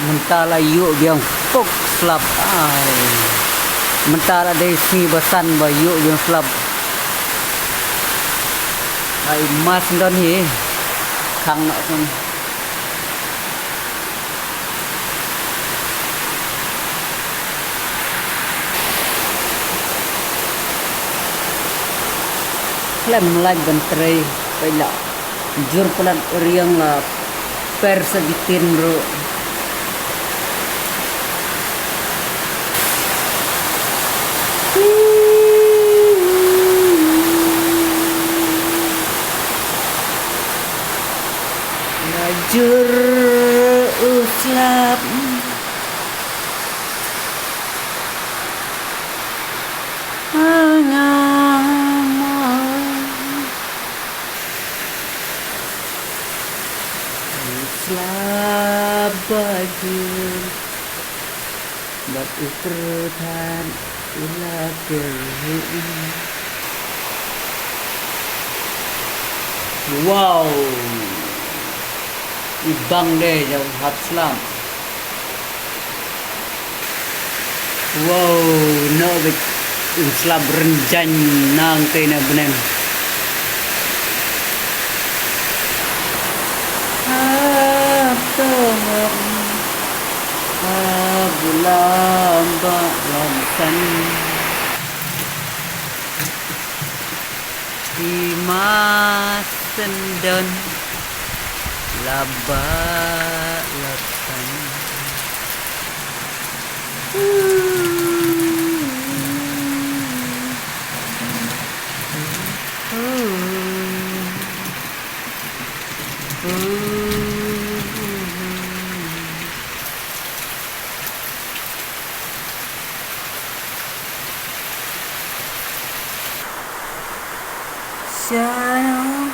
Mentala yuk biang pok slap ai. Mentala desi basan ba yuk biang slap. Ai mas don hi. Khang nak pun. Klem lag bentrai pela. Jur pelan riang persegitin ro. Jur uslap uslap bajur bat utertan ilakir. Wow, ibang deh jauh hat selam. Wow, no bit selam renjan nang tena benen. Abtoham abulam balansan Dimas sendon laba lapan Shalom.